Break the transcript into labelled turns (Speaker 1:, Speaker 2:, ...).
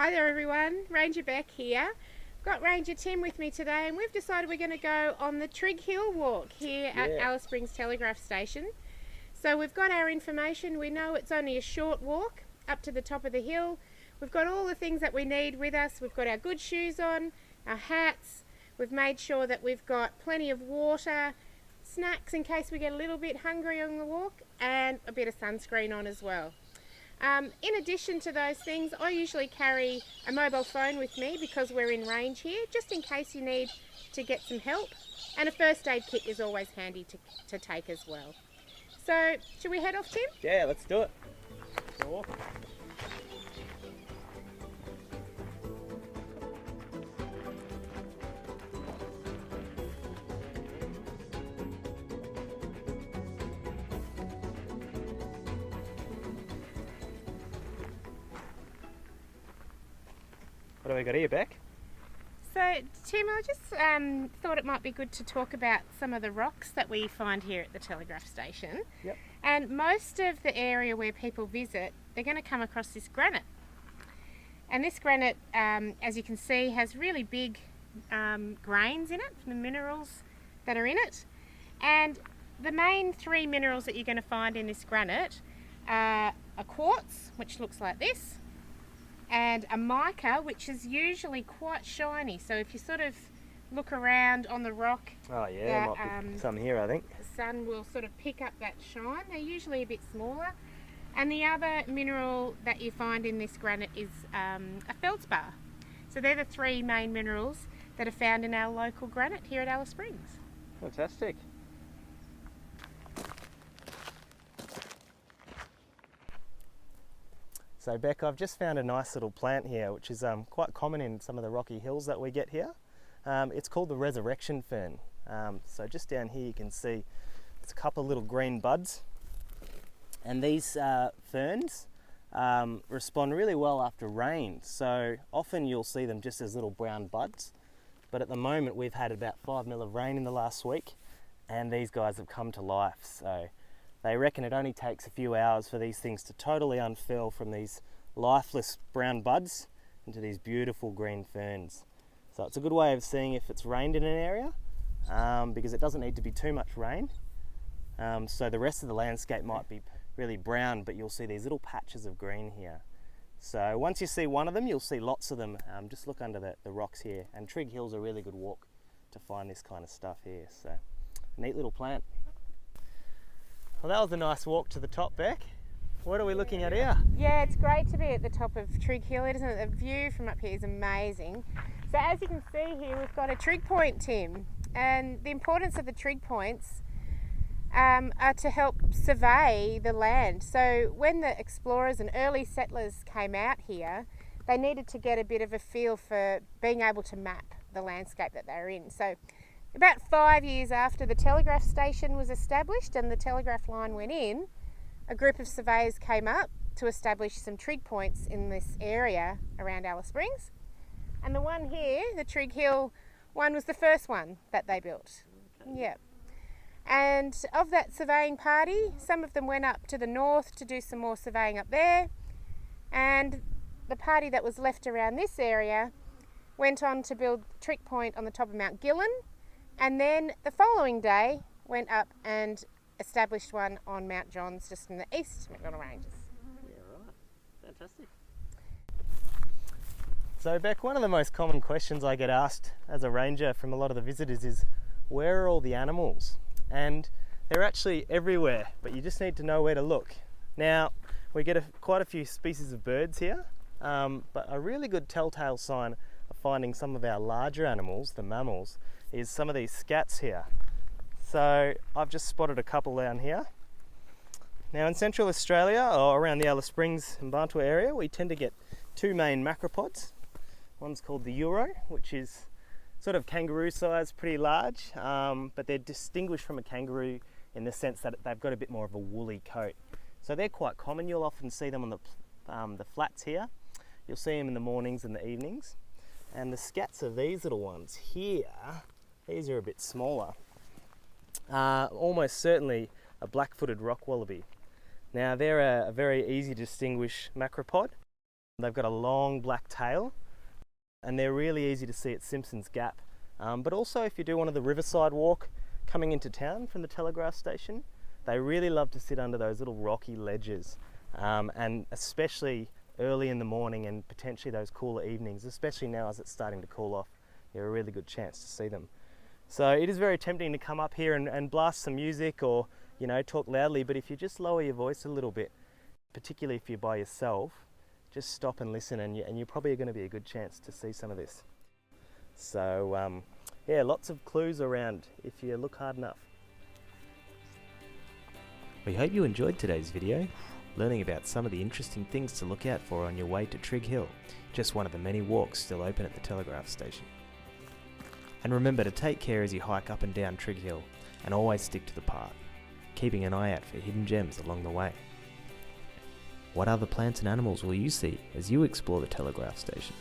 Speaker 1: Hi there everyone, Ranger Beck here. Got Ranger Tim with me today and we've decided we're going to go on the Trig Hill walk here at Alice Springs Telegraph Station. So we've got our information, we know it's only a short walk up to the top of the hill. We've got all the things that we need with us. We've got our good shoes on, our hats, we've made sure that we've got plenty of water, snacks in case we get a little bit hungry on the walk, and a bit of sunscreen on as well. In addition to those things, I usually carry a mobile phone with me because we're in range here, just in case you need to get some help. And a first aid kit is always handy to take as well. So, should we head off, Tim?
Speaker 2: Yeah, let's do it. Sure. What do we got here, Beck?
Speaker 1: So, Tim, I just thought it might be good to talk about some of the rocks that we find here at the Telegraph Station.
Speaker 2: Yep.
Speaker 1: And most of the area where people visit, they're going to come across this granite. And this granite, as you can see, has really big grains in it, the minerals that are in it. And the main three minerals that you're going to find in this granite are a quartz, which looks like this, and a mica, which is usually quite shiny. So if you sort of look around on the rock,
Speaker 2: Oh yeah, might be some here, I think.
Speaker 1: the sun will sort of pick up that shine. They're usually a bit smaller. And the other mineral that you find in this granite is a feldspar. So they're the three main minerals that are found in our local granite here at Alice Springs.
Speaker 2: Fantastic. So Beck, I've just found a nice little plant here, which is quite common in some of the rocky hills that we get here. It's called the resurrection fern. So just down here you can see it's a couple of little green buds. And these ferns respond really well after rain. So often you'll see them just as little brown buds. But at the moment we've had about 5 mil of rain in the last week and these guys have come to life. So they reckon it only takes a few hours for these things to totally unfurl from these lifeless brown buds into these beautiful green ferns. So it's a good way of seeing if it's rained in an area because it doesn't need to be too much rain. So the rest of the landscape might be really brown, but you'll see these little patches of green here. So once you see one of them, you'll see lots of them. Just look under the rocks here. And Trig Hill's a really good walk to find this kind of stuff here. So neat little plant. Well, that was a nice walk to the top, Beck. What are we looking at here?
Speaker 1: Yeah, it's great to be at the top of Trig Hill, isn't it? The view from up here is amazing. So as you can see here, we've got a trig point, Tim. And the importance of the trig points are to help survey the land. So when the explorers and early settlers came out here, they needed to get a bit of a feel for being able to map the landscape that they're in. So about 5 years after the telegraph station was established and the telegraph line went in, a group of surveyors came up to establish some trig points in this area around Alice Springs. And the one here, the Trig Hill one, was the first one that they built. Okay. Yeah. And of that surveying party, some of them went up to the north to do some more surveying up there. And the party that was left around this area went on to build Trig Point on the top of Mount Gillen. And then the following day went up and established one on Mount Johns, just in the East McDonnell Ranges.
Speaker 2: Yeah, right. Fantastic. So Beck, one of the most common questions I get asked as a ranger from a lot of the visitors is, where are all the animals? And they're actually everywhere, but you just need to know where to look. Now, we get quite a few species of birds here, but a really good telltale sign of finding some of our larger animals, the mammals, is some of these scats here. So I've just spotted a couple down here. Now in Central Australia, or around the Alice Springs and Bantua area, we tend to get two main macropods. One's called the Euro, which is sort of kangaroo size, pretty large, but they're distinguished from a kangaroo in the sense that they've got a bit more of a woolly coat. So they're quite common. You'll often see them on the flats here. You'll see them in the mornings and the evenings. And the scats of these little ones here, these are a bit smaller. Almost certainly a black-footed rock wallaby. Now they're a very easy to distinguish macropod. They've got a long black tail and they're really easy to see at Simpson's Gap. But also if you do one of the riverside walk coming into town from the telegraph station, they really love to sit under those little rocky ledges, and especially early in the morning and potentially those cooler evenings, especially now as it's starting to cool off, you have a really good chance to see them. So it is very tempting to come up here and blast some music or, you know, talk loudly, but if you just lower your voice a little bit, particularly if you're by yourself, just stop and listen, and you're probably going to be a good chance to see some of this. So yeah, lots of clues around if you look hard enough.
Speaker 3: We hope you enjoyed today's video, learning about some of the interesting things to look out for on your way to Trig Hill, just one of the many walks still open at the telegraph station. And remember to take care as you hike up and down Trig Hill, and always stick to the path, keeping an eye out for hidden gems along the way. What other plants and animals will you see as you explore the telegraph station?